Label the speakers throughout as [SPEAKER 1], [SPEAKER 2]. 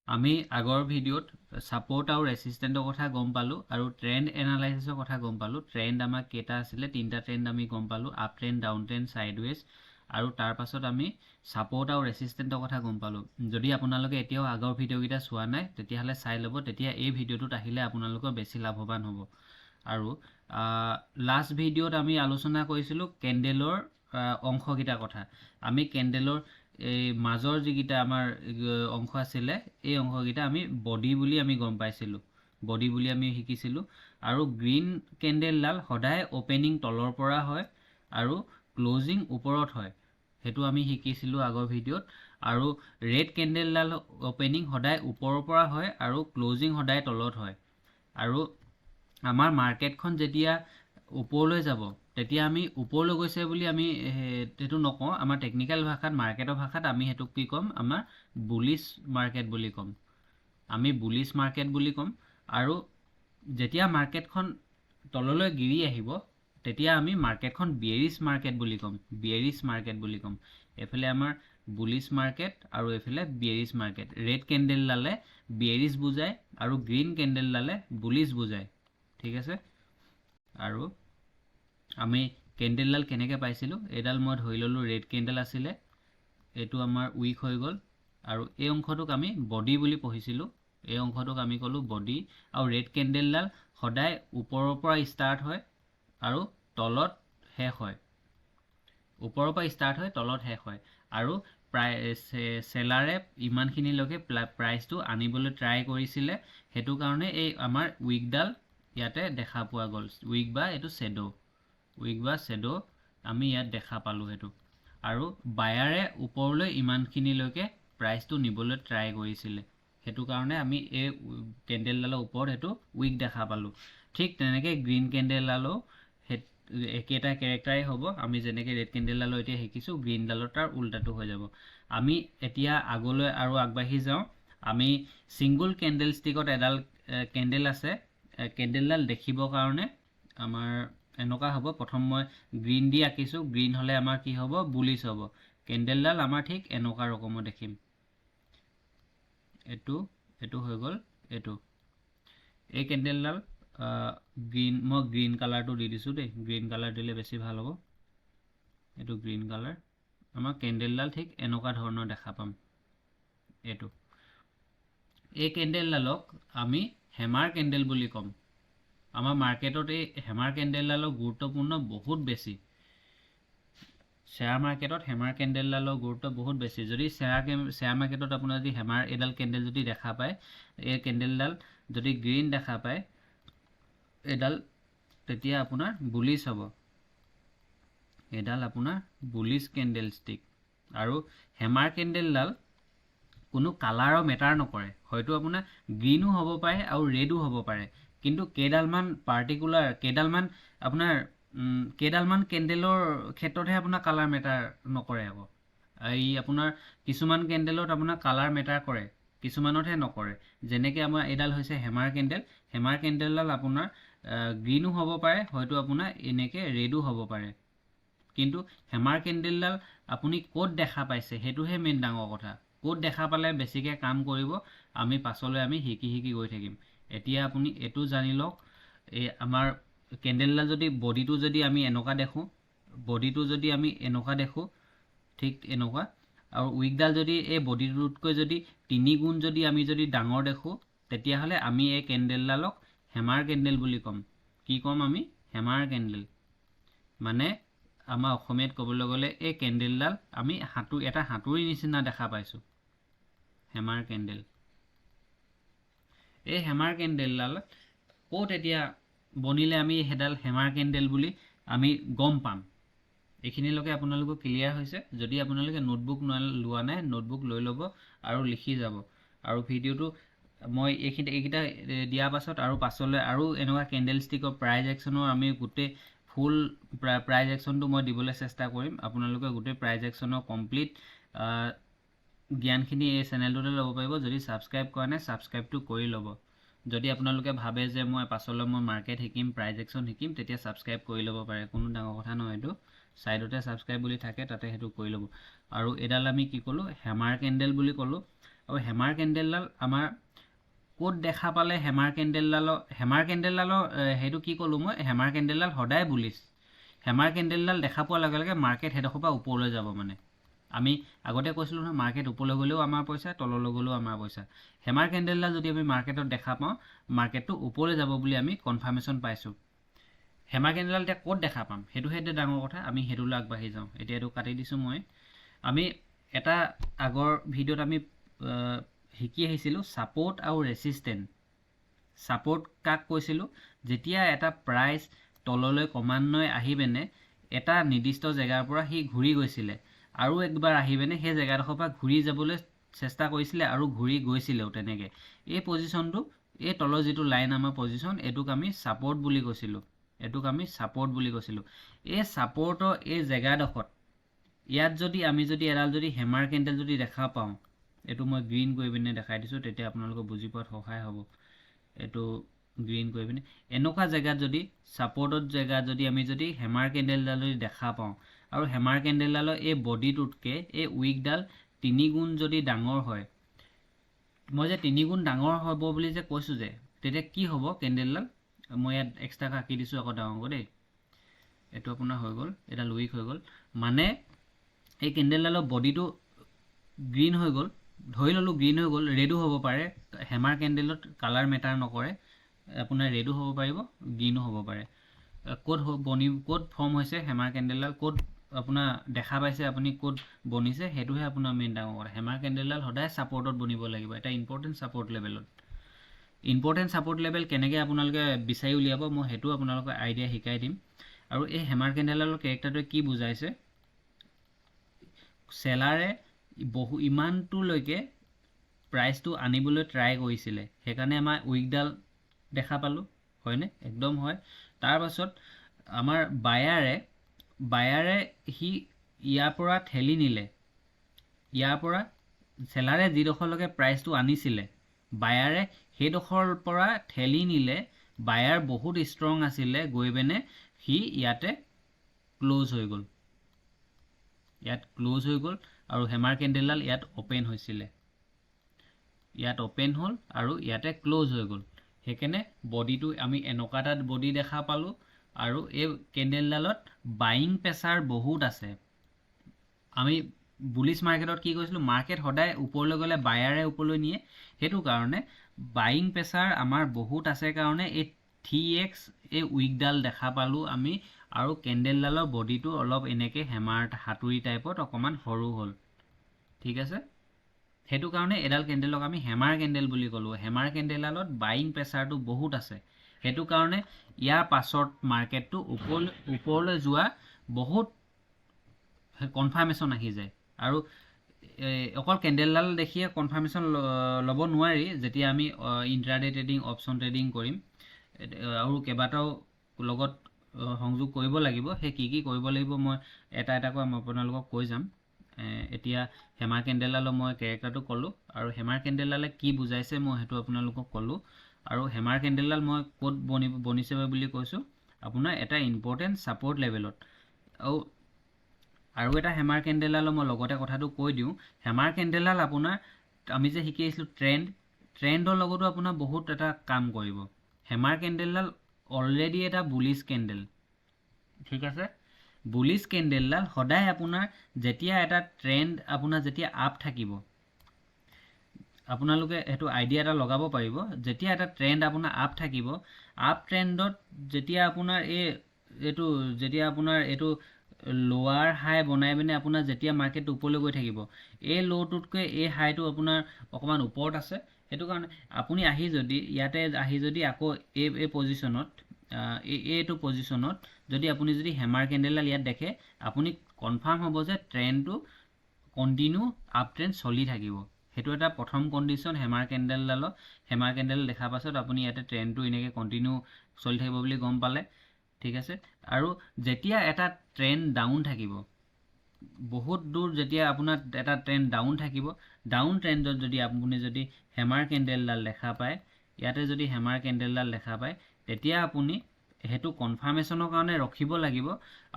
[SPEAKER 1] আমি আগৰ ভিডিঅ'ত সাপোৰ্ট আৰু ৰেজিষ্টেন্টৰ কথা গম পালো আৰু ট্ৰেন্ড এনালাইসিসৰ কথা গম পালো। ট্ৰেন্ড আমাৰ কেটা আছিলে, তিনটা ট্ৰেন্ড আমি গম পালো, আপ ট্ৰেন্ড, ডাউন ট্ৰেন্ড, সাইডৱেজ, আৰু তাৰ পাছত আমি সাপোৰ্ট আৰু ৰেজিষ্টেন্টৰ কথা গম পালো। যদি আপোনালোকে এতিয়াও আগৰ ভিডিঅ'কেইটা চোৱা নাই তেতিয়াহ'লে চাই ল'ব, তেতিয়া এই ভিডিঅ'টোত আহিলে আপোনালোকৰ বেছি লাভৱান হ'ব। আৰু লাষ্ট ভিডিঅ'ত আমি আলোচনা কৰিছিলো কেন্ডেলৰ অংশকেইটাৰ কথা। আমি কেন্ডেলৰ এই মাজৰ যিকেইটা আমাৰ অংশ আছিলে, এই অংশকেইটা আমি বডি বুলি আমি গম পাইছিলোঁ, বডি বুলি আমি শিকিছিলোঁ। আৰু গ্ৰীণ কেন্ডেলডাল সদায় অপেনিং তলৰ পৰা হয় আৰু ক্লজিং ওপৰত হয়, সেইটো আমি শিকিছিলোঁ আগৰ ভিডিঅ'ত। আৰু ৰেড কেন্ডেলডাল অপেনিং সদায় ওপৰৰ পৰা হয় আৰু ক্লজিং সদায় তলত হয়। আৰু আমাৰ মাৰ্কেটখন যেতিয়া ওপৰলৈ যাব তেতিয়া আমি ওপৰলৈ গৈছে বুলি আমি সেইটো নকওঁ। আমাৰ টেকনিক্যাল ভাষাত, মাৰ্কেটৰ ভাষাত আমি সেইটোক কি ক'ম, আমাৰ বুলিছ মাৰ্কেট বুলি ক'ম। আমি বুলিছ মাৰ্কেট বুলি ক'ম। আৰু যেতিয়া মাৰ্কেটখন তললৈ গিৰি আহিব তেতিয়া আমি মাৰ্কেটখন বিয়েৰিছ মাৰ্কেট বুলি ক'ম, বিয়েৰিছ মাৰ্কেট বুলি ক'ম। এফালে আমাৰ বুলিছ মাৰ্কেট আৰু এফালে বিয়েৰিছ মাৰ্কেট। ৰেড কেন্ডেলডালে বিয়েৰিছ বুজায় আৰু গ্ৰীণ কেন্ডেলডালে বুলিছ বুজায়, ঠিক আছে। আৰু আমি কেন্ডেলডাল কেনেকৈ পাইছিলোঁ, এইডাল মই ধৰি ল'লোঁ ৰেড কেন্ডেল আছিলে, এইটো আমাৰ উইক হৈ গ'ল। আৰু এই অংশটোক আমি বডি বুলি পঢ়িছিলোঁ, এই অংশটোক আমি ক'লোঁ বডি। আৰু ৰেড কেন্ডেলডাল সদায় ওপৰৰ পৰা ষ্টাৰ্ট হয় আৰু তলত শেষ হয়, ওপৰৰ পৰা ষ্টাৰ্ট হয় তলত শেষ হয়। আৰু চেলাৰে ইমানখিনিলৈকে প্ৰাইচটো আনিবলৈ ট্ৰাই কৰিছিলে, সেইটো কাৰণে এই আমাৰ উইকডাল ইয়াতে দেখা পোৱা গ'ল। উইক বা এইটো শ্বেডো, উইক বা শ্বেডো আমি ইয়াত দেখা পালোঁ সেইটো। আৰু বায়াৰে ওপৰলৈ ইমানখিনিলৈকে প্ৰাইচটো নিবলৈ ট্ৰাই কৰিছিলে, সেইটো কাৰণে আমি এই কেন্ডেলডালৰ ওপৰত সেইটো উইক দেখা পালোঁ। ঠিক তেনেকৈ গ্ৰীণ কেন্ডেলডালো একেটা কেৰেক্টাৰেই হ'ব। আমি যেনেকৈ ৰেড কেন্ডেলডালৰ এতিয়া শিকিছোঁ, গ্ৰীণডালৰ তাৰ উল্টাটো হৈ যাব। আমি এতিয়া আগলৈ আৰু আগবাঢ়ি যাওঁ। আমি ছিংগুল কেন্ডেল ষ্টিকত এডাল কেন্ডেল আছে, কেন্ডেলডাল দেখিবৰ কাৰণে আমাৰ এনেকুৱা হ'ব। প্ৰথম মই গ্ৰীণ দি আঁকিছোঁ, গ্ৰীণ হ'লে আমাৰ কি হ'ব, বুলিছ হ'ব। কেন্ডেলডাল আমাৰ ঠিক এনেকুৱা ৰকমৰ দেখিম। এইটো হৈ গ'ল এইটো। এই কেন্ডেলডাল গ্ৰীণ, মই গ্ৰীণ কালাৰটো দি দিছোঁ দেই, গ্ৰীণ কালাৰ দিলে বেছি ভাল হ'ব। এইটো গ্ৰীণ কালাৰ। আমাৰ কেন্ডেলডাল ঠিক এনেকুৱা ধৰণৰ দেখা পাম। এইটো, এই কেন্ডেলডালক আমি হেমাৰ কেন্ডেল বুলি ক'ম। আমাৰ মাৰ্কেটত এই হেমাৰ কেন্ডেলডালৰ গুৰুত্বপূৰ্ণ বহুত বেছি। শ্বেয়াৰ মাৰ্কেটত হেমাৰ কেন্ডেলডালৰ গুৰুত্ব বহুত বেছি। যদি শ্বেয়াৰ মাৰ্কেটত আপোনাৰ যদি হেমাৰ এইডাল কেন্ডেল যদি দেখা পায়, এই কেন্ডেলডাল যদি গ্ৰীণ দেখা পায় এইডাল, তেতিয়া আপোনাৰ বুলিছ হ'ব। এইডাল আপোনাৰ বুলিছ কেন্ডেল ষ্টিক। আৰু হেমাৰ কেন্ডেলডাল কোনো কালাৰৰ মেটাৰ নকৰে, হয়তো আপোনাৰ গ্ৰীণো হ'ব পাৰে আৰু ৰেডো হ'ব পাৰে, কিন্তু কেইডালমান কেন্ডেলৰ ক্ষেত্ৰতহে আপোনাৰ কালাৰ মেটাৰ নকৰে। আকৌ এই আপোনাৰ কিছুমান কেন্ডেলত আপোনাৰ কালাৰ মেটাৰ কৰে, কিছুমানতহে নকৰে। যেনেকৈ আমাৰ এইডাল হৈছে হেমাৰ কেন্ডেল। হেমাৰ কেন্ডেলডাল আপোনাৰ গ্ৰীণো হ'ব পাৰে, হয়তো আপোনাৰ এনেকৈ ৰেডো হ'ব পাৰে। কিন্তু হেমাৰ কেন্ডেলডাল আপুনি ক'ত দেখা পাইছে সেইটোহে মেইন ডাঙৰ কথা। ক'ত দেখা পালে বেছিকৈ কাম কৰিব, আমি পাছলৈ শিকি গৈ থাকিম। এতিয়া আপুনি এইটো জানি লওক, এই আমাৰ কেন্ডেলডাল যদি বডিটো যদি আমি এনেকুৱা দেখোঁ, ঠিক এনেকুৱা, আৰু উইকডাল যদি এই বডিটোতকৈ যদি 3 গুণ যদি আমি ডাঙৰ দেখোঁ, তেতিয়াহ'লে আমি এই কেন্ডেলডালক হেমাৰ কেন্ডেল বুলি ক'ম। কি ক'ম আমি? হেমাৰ কেন্ডেল। মানে আমাৰ অসমীয়াত ক'বলৈ গ'লে এই কেন্ডেলডাল আমি এটা হাতুৰি নিচিনা দেখা পাইছোঁ, হেমাৰ কেন্ডেল। এই হেমাৰ কেন্ডেলডাল ক'ত এতিয়া বনিলে আমি সেইডাল হেমাৰ কেন্ডেল বুলি আমি গম পাম। এইখিনিলৈকে আপোনালোকৰ ক্লিয়াৰ হৈছে? যদি আপোনালোকে নোটবুক লোৱা নাই, নোটবুক লৈ ল'ব আৰু লিখি যাব। আৰু ভিডিঅ'টো মই এইকেইটা দিয়াৰ পাছত আৰু পাছলৈ আৰু এনেকুৱা কেন্ডেল ষ্টিকৰ প্ৰাইজ একশ্যনৰ আমি গোটেই ফুল প্ৰাইজ একশ্যনটো মই দিবলৈ চেষ্টা কৰিম। আপোনালোকে গোটেই প্ৰাইজ একশ্যনৰ কমপ্লিট জ্ঞানখিনি এই চেনেলটোতে ল'ব পাৰিব। যদি ছাবস্ক্ৰাইব কৰা নাই, ছাবস্ক্ৰাইবটো কৰি ল'ব। যদি আপোনালোকে ভাবে যে মই পাছলৈ মাৰ্কেট শিকিম, প্ৰাইজ একশ্যন শিকিম, তেতিয়া ছাবস্ক্ৰাইব কৰি ল'ব পাৰে, কোনো ডাঙৰ কথা নহয়। এইটো ছাইডতে ছাবস্ক্ৰাইব বুলি থাকে, তাতে সেইটো কৰি ল'ব। আৰু এইডাল আমি কি ক'লোঁ? হেমাৰ কেন্ডেল বুলি ক'লোঁ। আৰু হেমাৰ কেণ্ডেলডাল আমাৰ ক'ত দেখা পালে হেমাৰ কেণ্ডেলডালৰ সেইটো কি ক'লোঁ মই, হেমাৰ কেণ্ডেলডাল সদায় বুলিছ। হেমাৰ কেণ্ডেলডাল দেখা পোৱাৰ লগে লগে মাৰ্কেট সেইডোখৰ পৰা ওপৰলৈ যাব। মানে আমি আগতে কৈছিলোঁ নহয়, মাৰ্কেট ওপৰলৈ গ'লেও আমাৰ পইচা, তললৈ গ'লেও আমাৰ পইচা। হেমাৰ কেণ্ডেলডাল যদি আমি মাৰ্কেটত দেখা পাওঁ, মাৰ্কেটটো ওপৰলৈ যাব বুলি আমি কনফাৰ্মেশ্যন পাইছোঁ। হেমাৰ কেণ্ডেলডাল এতিয়া ক'ত দেখা পাম, সেইটোহে এতিয়া ডাঙৰ কথা। আমি সেইটোলৈ আগবাঢ়ি যাওঁ। এতিয়া এইটো কাটি দিছোঁ মই। আমি এটা আগৰ ভিডিঅ'ত আমি শিকি আহিছিলোঁ ছাপৰ্ট আৰু ৰেচিষ্টেণ্ট। ছাপৰ্ট কাক কৈছিলোঁ, যেতিয়া এটা প্ৰাইচ তললৈ ক্ৰমান্বয়ে আহি পিনে এটা নিৰ্দিষ্ট জেগাৰ পৰা সি ঘূৰি গৈছিলে আৰু একবাৰ আহি পিনে সেই জেগাডোখৰ পৰা ঘূৰি যাবলৈ চেষ্টা কৰিছিলে আৰু ঘূৰি গৈছিলেও তেনেকৈ। এই পজিশ্যনটো, এই তলৰ যিটো লাইন আমাৰ পজিশ্যন, এইটোক আমি ছাপৰ্ট বুলি কৈছিলোঁ। এই ছাপৰ্টৰ এই জেগাডোখৰত ইয়াত আমি যদি এডাল হেমাৰ কেণ্ডেল যদি দেখা পাওঁ, এইটো মই গ্ৰীণ কৰি পিনে দেখাই দিছোঁ, তেতিয়া আপোনালোকে বুজি পোৱাত সহায় হ'ব। এইটো গ্ৰীণ কৰি পিনে এনেকুৱা জেগাত ছাপৰ্টৰ জেগাত আমি হেমাৰ কেণ্ডেলডাল যদি দেখা পাওঁ, আৰু হেমাৰ কেণ্ডেলডালৰ এই বডিটোতকৈ এই উইকডাল 3 গুণ যদি ডাঙৰ হয়, মই যে 3 গুণ ডাঙৰ হ'ব বুলি যে কৈছোঁ যে, তেতিয়া কি হ'ব কেণ্ডেলডাল, মই ইয়াত এক্সট্ৰাকৈ আঁকি দিছোঁ আকৌ ডাঙৰকৈ দেই। এইটো আপোনাৰ হৈ গ'ল, এডাল উইক হৈ গ'ল। মানে এই কেণ্ডেলডালৰ বডিটো গ্ৰীণ হৈ গ'ল, ধৰি ল'লোঁ গ্ৰীণ হৈ গ'ল, ৰেডো হ'ব পাৰে। হেমাৰ কেণ্ডেলত কালাৰ মেটাৰ নকৰে, আপোনাৰ ৰেডো হ'ব পাৰিব, গ্ৰীণো হ'ব পাৰে। ক'ত ফৰ্ম হৈছে হেমাৰ কেণ্ডেলডাল, ক'ত আপোনাৰ দেখা পাইছে, আপুনি ক'ত বনিছে, সেইটোহে আপোনাৰ মেইন ডাঙৰ কথা। হেমাৰ কেণ্ডেলডাল সদায় ছাপৰ্টত বনিব লাগিব, এটা ইম্পৰ্টেণ্ট ছাপৰ্ট লেভেলত। ইম্পৰ্টেণ্ট ছাপৰ্ট লেভেল কেনেকৈ আপোনালোকে বিচাৰি উলিয়াব, মই সেইটো আপোনালোকক আইডিয়া শিকাই দিম। আৰু এই হেমাৰ কেণ্ডেলডালৰ কেৰেক্টাৰটোৱে কি বুজাইছে, চেলাৰে ইমানটোলৈকে প্ৰাইচটো আনিবলৈ ট্ৰাই কৰিছিলে, সেইকাৰণে আমাৰ উইকডাল দেখা পালোঁ, হয়নে? একদম হয়। তাৰ পাছত আমাৰ বায়াৰে সি ইয়াৰ পৰা ঠেলি নিলে, ইয়াৰ পৰা চেলাৰে যিডোখৰলৈকে প্ৰাইচটো আনিছিলে, বায়াৰে সেইডোখৰৰ পৰা ঠেলি নিলে। বায়াৰ বহুত ষ্ট্ৰং আছিলে, গৈ পিনে সি ইয়াতে ক্ল'জ হৈ গ'ল, আৰু হেমাৰ কেণ্ডেলডাল ইয়াত অ'পেন হৈছিলে, ইয়াত অ'পেন হ'ল আৰু ইয়াতে ক্ল'জ হৈ গ'ল। সেইকাৰণে বডিটো আমি এনেকুৱা এটা বডি দেখা পালোঁ, আৰু এই কেণ্ডেলডালত বাইং প্ৰেছাৰ বহুত আছে। আমি বুলিছ মাৰ্কেটত কি কৈছিলোঁ, মাৰ্কেট সদায় ওপৰলৈ গ'লে বায়াৰে ওপৰলৈ নিয়ে, সেইটো কাৰণে বাইং প্ৰেছাৰ আমাৰ বহুত আছে কাৰণে এই 3x এই উইকডাল দেখা পালোঁ আমি, আৰু কেণ্ডেলডালৰ বডিটো অলপ এনেকৈ হেমাৰ হাতুৰি টাইপত অকণমান সৰু হ'ল, ঠিক আছে? সেইটো কাৰণে এডাল কেণ্ডেলক আমি হেমাৰ কেণ্ডেল বুলি ক'লোঁ। হেমাৰ কেণ্ডেলডালত বাইং প্ৰেছাৰটো বহুত আছে, সেইটো কাৰণে ইয়াৰ পাছত মাৰ্কেটটো ওপৰলৈ যোৱা বহুত কনফাৰ্মেশ্যন আহি যায়। আৰু অকল কেণ্ডেলডাল দেখিয়ে কনফাৰ্মেশ্যন ল'ব নোৱাৰি। যেতিয়া আমি ইণ্ট্ৰাডে ট্ৰেডিং, অপশ্যন ট্ৰেডিং কৰিম, আৰু কেইবাটাও লগত সংযোগ কৰিব লাগিব, সেই কি কৰিব লাগিব মই এটা এটাকৈ মই আপোনালোকক কৈ যাম। এতিয়া হেমাৰ কেণ্ডেলডালৰ মই কেৰেক্টাৰটো ক'লোঁ, আৰু হেমাৰ কেণ্ডেলডালে কি বুজাইছে মই সেইটো আপোনালোকক ক'লোঁ। আৰু হেমাৰ কেণ্ডেলডাল মই ক'ত বনিছে বুলি কৈছোঁ, আপোনাৰ এটা ইম্পৰ্টেণ্ট ছাপৰ্ট লেভেলত। আৰু এটা হেমাৰ কেণ্ডেলডালৰ মই লগতে কথাটো কৈ দিওঁ, হেমাৰ কেণ্ডেলডাল আপোনাৰ আমি যে শিকি আহিছিলোঁ ট্ৰেণ্ডৰ লগতো আপোনাৰ বহুত এটা কাম কৰিব। হেমাৰ কেণ্ডেলডাল অলৰেডি এটা বুলিছ কেণ্ডেল, ঠিক আছে? বুলিছ কেণ্ডেলডাল সদায় আপোনাৰ যেতিয়া এটা ট্ৰেণ্ড আপোনাৰ যেতিয়া আপ থাকিব, আপোনালোকে সেইটো আইডিয়া এটা লগাব পাৰিব। যেতিয়া এটা ট্ৰেণ্ড আপোনাৰ আপ থাকিব, আপ ট্ৰেণ্ডত যেতিয়া আপোনাৰ এইটো লোৱাৰ হাই বনাই পিনে আপোনাৰ যেতিয়া মাৰ্কেটটো ওপৰলৈ গৈ থাকিব, এই ল'টোতকৈ এই হাইটো আপোনাৰ অকণমান ওপৰত আছে। সেইটো কাৰণে আপুনি ইয়াতে আহি আকৌ এই পজিশ্যনত, এইটো পজিশ্যনত যদি আপুনি হেমাৰ কেণ্ডেলডাল ইয়াত দেখে, আপুনি কনফাৰ্ম হ'ব যে ট্ৰেণ্ডটো কণ্টিনিউ আপ ট্ৰেণ্ড চলি থাকিব। সেইটো এটা প্ৰথম কণ্ডিশ্যন হেমাৰ কেণ্ডেল দেখাৰ পাছত আপুনি ইয়াতে ট্ৰেণ্ডটো এনেকৈ কণ্টিনিউ চলি থাকিব বুলি গম পালে, ঠিক আছে? আৰু যেতিয়া এটা ট্ৰেণ্ড ডাউন থাকিব, বহুত দূৰ যেতিয়া আপোনাৰ এটা ট্ৰেণ্ড ডাউন থাকিব, ডাউন ট্ৰেণ্ডত আপুনি হেমাৰ কেণ্ডেলডাল দেখা পায়, ইয়াতে হেমাৰ কেণ্ডেলডাল দেখা পায়, তেতিয়া আপুনি সেইটো কনফাৰ্মেশ্যনৰ কাৰণে ৰখিব লাগিব।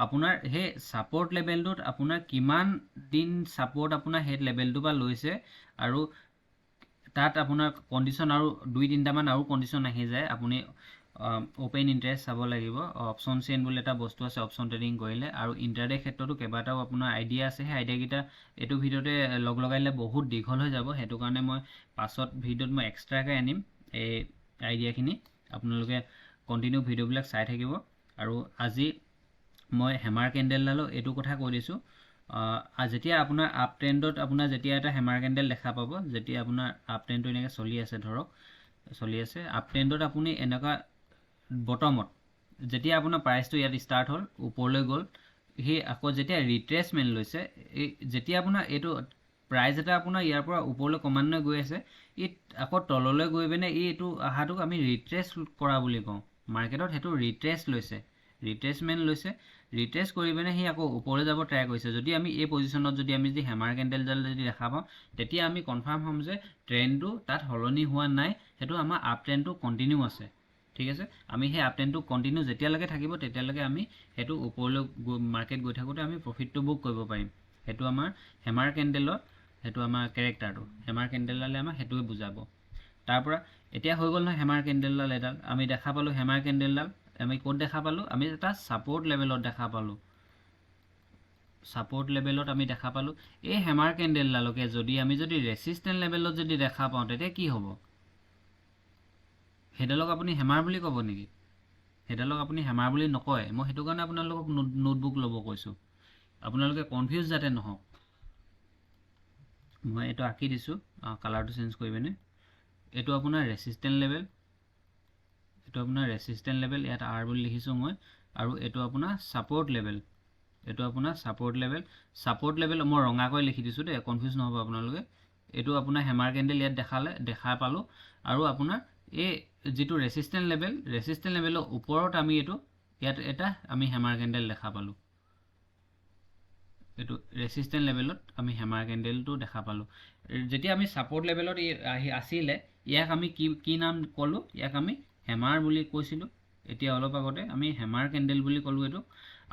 [SPEAKER 1] আপোনাৰ সেই ছাপৰ্ট লেভেলটোত আপোনাৰ কিমান দিন ছাপৰ্ট আপোনাৰ সেই লেভেলটোৰ পৰা লৈছে, আৰু তাত আপোনাৰ কণ্ডিশ্যন আৰু 2-3টামান আৰু কণ্ডিশ্যন আহি যায় আপুনি ওপেন ইণ্টাৰেষ্ট চাব লাগিব অপশ্যন চেইন বুলি এটা বস্তু আছে অপশ্যন ট্ৰেডিং কৰিলে আৰু ইণ্টাৰডে ক্ষেত্ৰতো কেইবাটাও আপোনাৰ আইডিয়া আছে সেই আইডিয়াকেইটা এইটো ভিডিঅ'তে লগ লগাইলে বহুত দীঘল হৈ যাব সেইটো কাৰণে মই পাছত ভিডিঅ'ত মই এক্সট্ৰাকৈ আনিম এই আইডিয়াখিনি আপোনালোকে কণ্টিনিউ ভিডিঅ'বিলাক চাই থাকিব আৰু আজি মই হেমাৰ কেণ্ডেলডালো এইটো কথা কৈ দিছোঁ যেতিয়া আপোনাৰ আপ ট্ৰেণ্ডত আপোনাৰ যেতিয়া এটা হেমাৰ কেণ্ডেল দেখা পাব যেতিয়া আপোনাৰ আপ ট্ৰেণ্ডটো এনেকৈ চলি আছে ধৰক চলি আছে আপ ট্ৰেণ্ডত আপুনি এনেকুৱা বটমত যেতিয়া আপোনাৰ প্ৰাইচটো ইয়াত ষ্টাৰ্ট হ'ল ওপৰলৈ গ'ল সেই আকৌ যেতিয়া ৰিট্ৰেচমেণ্ট লৈছে এই যেতিয়া আপোনাৰ এইটো প্ৰাইচ এটা আপোনাৰ ইয়াৰ পৰা ওপৰলৈ ক্ৰমান্বয়ে গৈ আছে ই আকৌ তললৈ গৈ পিনে এইটো অহাটোক আমি ৰিট্ৰেচ কৰা বুলি কওঁ মাৰ্কেটত সেইটো ৰিট্ৰেচ লৈছে ৰিট্ৰেচমেণ্ট লৈছে ৰিট্ৰেচ কৰি পিনে সি আকৌ ওপৰলৈ যাব ট্ৰাই কৰিছে যদি আমি এই পজিশ্যনত যদি আমি যদি হেমাৰ কেণ্ডেলডাল যদি দেখা পাওঁ তেতিয়া আমি কনফাৰ্ম হ'ম যে ট্ৰেণ্ডটো তাত সলনি হোৱা নাই সেইটো আমাৰ আপ ট্ৰেণ্ডটো কণ্টিনিউ আছে ঠিক আছে আমি সেই আপ ট্ৰেণ্ডটো কণ্টিনিউ যেতিয়ালৈকে থাকিব তেতিয়ালৈকে আমি সেইটো ওপৰলৈ মাৰ্কেট গৈ থাকোঁতে আমি প্ৰফিটটো বুক কৰিব পাৰিম সেইটো আমাৰ হেমাৰ কেণ্ডেলৰ সেইটো আমাৰ কেৰেক্টাৰটো হেমাৰ কেণ্ডেলডালে আমাক সেইটোৱে বুজাব তাৰপৰা এতিয়া হৈ গ'ল নহয় হেমাৰ কেণ্ডেলডাল এডাল আমি দেখা পালোঁ হেমাৰ কেণ্ডেলডাল আমি ক'ত দেখা পালোঁ আমি এটা ছাপৰ্ট লেভেলত দেখা পালোঁ ছাপৰ্ট লেভেলত আমি দেখা পালোঁ এই হেমাৰ কেণ্ডেলডালকে যদি আমি যদি ৰেচিষ্টেণ্ট লেভেলত যদি দেখা পাওঁ তেতিয়া কি হ'ব সেইডালক আপুনি হেমাৰ বুলি ক'ব নেকি সেইডালক আপুনি হেমাৰ বুলি নকয় মই সেইটো কাৰণে আপোনালোকক নোটবুক ল'ব কৈছোঁ আপোনালোকে কনফিউজ যাতে নহওক মই এইটো আঁকি দিছোঁ কালাৰটো চেঞ্জ কৰি পিনে এইটো আপোনাৰ ৰেচিষ্টেণ্ট লেভেল এইটো আপোনাৰ ৰেচিষ্টেণ্ট লেভেল ইয়াত আৰ বুলি লিখিছোঁ মই আৰু এইটো আপোনাৰ ছাপৰ্ট লেভেল এইটো আপোনাৰ ছাপৰ্ট লেভেল মই ৰঙাকৈ লিখি দিছোঁ দেই কনফিউজ নহ'ব আপোনালোকে এইটো আপোনাৰ হেমাৰ কেণ্ডেল ইয়াত দেখা পালোঁ আৰু আপোনাৰ এই যিটো ৰেচিষ্টেণ্ট লেভেলৰ ওপৰত আমি এইটো ইয়াত এটা আমি হেমাৰ কেণ্ডেল দেখা পালোঁ এইটো ৰেচিষ্টেণ্ট লেভেলত আমি হেমাৰ কেণ্ডেলটো দেখা পালোঁ যেতিয়া আমি ছাপৰ্ট লেভেলত আহি আছিলে ইয়াক আমি কি নাম ক'লোঁ ইয়াক আমি হেমাৰ বুলি কৈছিলোঁ এতিয়া অলপ আগতে আমি হেমাৰ কেণ্ডেল বুলি ক'লোঁ এইটো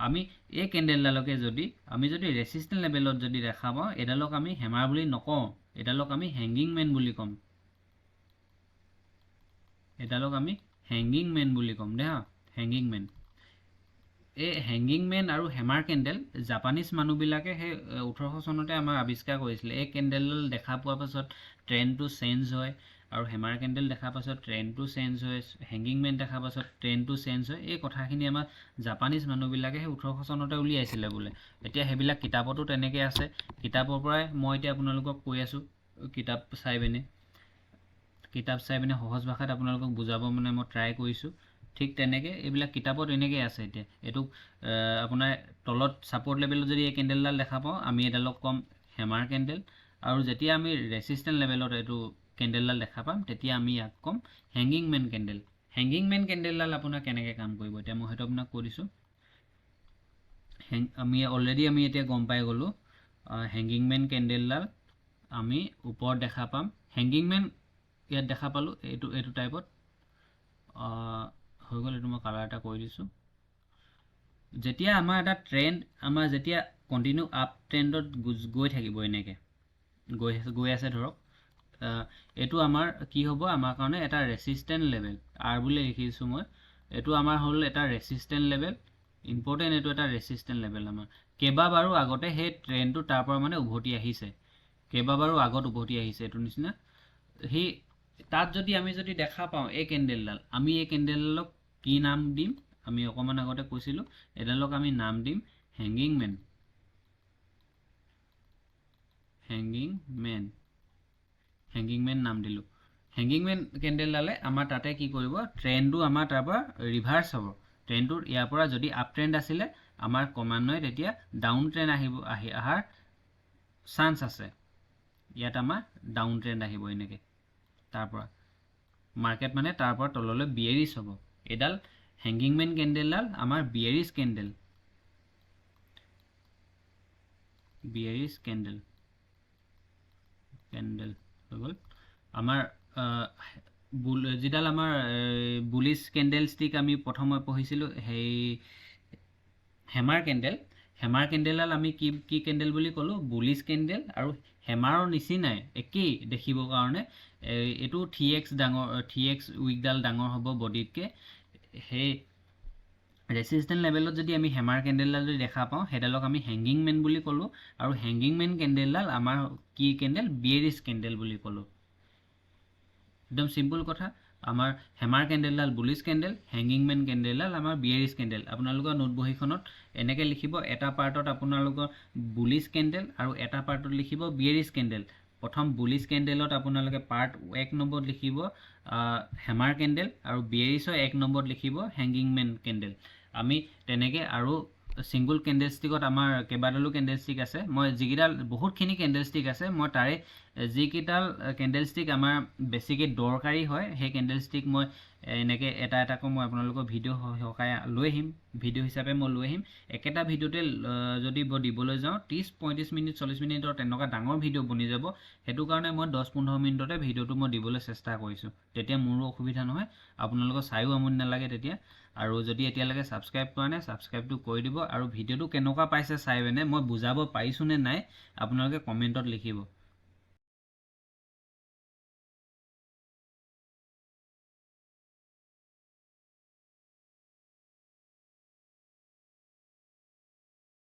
[SPEAKER 1] আমি এই কেণ্ডেলডালকে যদি আমি যদি ৰেচিষ্টেণ্ট লেভেলত যদি দেখা পাওঁ এডালক আমি হেমাৰ বুলি নকওঁ এডালক আমি হেংগিং মেন বুলি ক'ম এডালক আমি হেংগিং মেন বুলি ক'ম দে হা হেংগিং মেন এই হেংগিং মেন আৰু হেমাৰ কেণ্ডেল জাপানীজ মানুহবিলাকে সেই 1800 চনতে আমাৰ আৱিষ্কাৰ কৰিছিলে এই কেণ্ডেলডাল দেখা পোৱাৰ পাছত ট্ৰেণ্ডটো চেঞ্জ হয় আৰু হেমাৰ কেণ্ডেল দেখা পাছত ট্ৰেণ্ডটো চেঞ্জ হয় হেংগিং মেন দেখা পাছত ট্ৰেণ্ডটো চেঞ্জ হয় এই কথাখিনি আমাৰ জাপানীজ মানুহবিলাকে সেই 1800 চনতে উলিয়াইছিলে বোলে এতিয়া সেইবিলাক কিতাপতো তেনেকৈ আছে কিতাপৰ পৰাই মই এতিয়া আপোনালোকক কৈ আছোঁ কিতাপ চাই পিনে সহজ ভাষাত আপোনালোকক বুজাব মানে মই ট্ৰাই কৰিছোঁ ঠিক তেনেকৈ এইবিলাক কিতাপত এনেকৈ আছে এতিয়া এইটোক আপোনাৰ তলত ছাপৰ্ট লেভেলত যদি এই কেণ্ডেলডাল দেখা পাওঁ আমি এডালক ক'ম হেমাৰ কেণ্ডেল আৰু যেতিয়া আমি ৰেচিষ্টেণ্ট লেভেলত এইটো কেণ্ডেলডাল দেখা পাম তেতিয়া আমি ইয়াক ক'ম হেংগিং মেন কেণ্ডেলডাল আপোনাৰ কেনেকৈ কাম কৰিব এতিয়া মই সেইটো আপোনাক কৈ দিছোঁ আমি এতিয়া গম পাই গ'লোঁ হেংগিং মেন কেণ্ডেলডাল আমি ওপৰত দেখা পাম হেংগিং মেন ইয়াত দেখা পালোঁ এইটো টাইপত হৈ গ'ল এইটো মই কালাৰ এটা কৰি দিছোঁ যেতিয়া আমাৰ এটা ট্ৰেণ্ড আমাৰ যেতিয়া কণ্টিনিউ আপ ট্ৰেণ্ডত গৈ থাকিব এনেকৈ গৈ আছে ধৰক এইটো আমাৰ কি হ'ব আমাৰ কাৰণে এটা ৰেচিষ্টেণ্ট লেভেল আৰ বুলি লিখিছোঁ মই এইটো আমাৰ হ'ল এটা ৰেচিষ্টেণ্ট লেভেল ইম্পৰ্টেণ্ট এইটো এটা ৰেচিষ্টেণ্ট লেভেল আমাৰ কেইবাবাৰো আগতে সেই ট্ৰেণ্ডটো তাৰ পৰা মানে উভতি আহিছে কেইবাবাৰো আগত উভতি আহিছে এইটো নিচিনা সেই তাত যদি আমি যদি দেখা পাওঁ এই কেণ্ডেলডাল আমি এই কেণ্ডেলডালক কি নাম দিম আমি অকণমান আগতে কৈছিলোঁ এডালক আমি নাম দিম হেংগিং মেন নাম দিলোঁ হেংগিং মেন কেণ্ডেলডালে আমাৰ তাতে কি কৰিব ট্ৰেণ্ডটো আমাৰ তাৰ পৰা ৰিভাৰ্চ হ'ব ট্ৰেণ্ডটোৰ ইয়াৰ পৰা যদি আপ ট্ৰেণ্ড আছিলে আমাৰ ক্ৰমান্বয়ে তেতিয়া ডাউন ট্ৰেণ্ড অহাৰ চান্স আছে ইয়াত আমাৰ ডাউন ট্ৰেণ্ড আহিব এনেকৈ তাৰ পৰা মাৰ্কেট মানে তাৰ পৰা তললৈ বিয়েৰিছ হ'ব এডাল হেংগিং মেন কেণ্ডেলডাল আমাৰ বিয়েৰিছ কেণ্ডেল হৈ গ'ল আমাৰ যিডাল আমাৰ বুলিছ কেণ্ডেল ষ্টিক আমি প্ৰথমে পঢ়িছিলোঁ সেই হেমাৰ কেণ্ডেলডাল আমি কি কেণ্ডেল বুলি ক'লোঁ বুলিছ কেণ্ডেল আৰু হেমাৰৰ নিচিনাই একেই দেখিবৰ কাৰণে এইটো 3x ডাঙৰ 3x উইকডাল ডাঙৰ হ'ব বডিতকৈ সেই ৰেচিষ্টেণ্ট লেভেলত যদি আমি হেমাৰ কেণ্ডেলডাল যদি দেখা পাওঁ সেইডালক আমি হেংগিং মেন বুলি ক'লোঁ আৰু হেংগিং মেন কেণ্ডেলডাল আমাৰ কি কেণ্ডেল বিয়েৰিছ কেণ্ডেল বুলি ক'লোঁ একদম সিম্পল কথা আমাৰ hammer কেণ্ডেলডাল bullish candle hanging man কেণ্ডেলডাল আমাৰ বিয়েৰিছ কেণ্ডেল আপোনালোকৰ নোট বহীখনত এনেকৈ লিখিব এটা পাৰ্টত আপোনালোকৰ বুলিছ কেণ্ডেল আৰু এটা পাৰ্টত লিখিব বিয়েৰিছ কেণ্ডেল প্ৰথম বুলিছ কেণ্ডেলত আপোনালোকে পাৰ্ট 1 নম্বৰত লিখিব হেমাৰ কেণ্ডেল আৰু বিয়েৰিছৰ 1 নম্বৰত লিখিব হেংগিং মেন কেণ্ডেল আমি তেনেকৈ আৰু সিঙ্গল কেণ্ডেলষ্টিকত আমাৰ কেইবাডালো কেণ্ডেলষ্টিক আছে মই যিকেইডাল বহুতখিনি কেণ্ডেলষ্টিক আছে মই তাৰে যিকেইডাল কেণ্ডেলষ্টিক আমাৰ বেছিকৈ দৰকাৰী হয় সেই কেণ্ডেলষ্টিক মই এনেকৈ এটা এটাকৈ মই আপোনালোকৰ ভিডিঅ' সহায় লৈ আহিম ভিডিঅ' হিচাপে মই লৈ আহিম একেটা ভিডিঅ'তে যদি দিবলৈ যাওঁ 30-35 মিনিট 40 মিনিটৰ তেনেকুৱা ডাঙৰ ভিডিঅ' বনি যাব সেইটো কাৰণে মই 10-15 মিনিটতে ভিডিঅ'টো মই দিবলৈ চেষ্টা কৰিছোঁ তেতিয়া মোৰো অসুবিধা নহয় আপোনালোকৰ চাইও আমনি নালাগে তেতিয়া আৰু যদি এতিয়ালৈকে সাবস্ক্ৰাইব কৰা নাই সাবস্ক্ৰাইবটো কৰি দিব আৰু ভিডিঅ'টো কেনেকুৱা পাইছে চাই পিনে মই বুজাব পাৰিছোঁ নে নাই আপোনালোকে কমেণ্টত লিখিব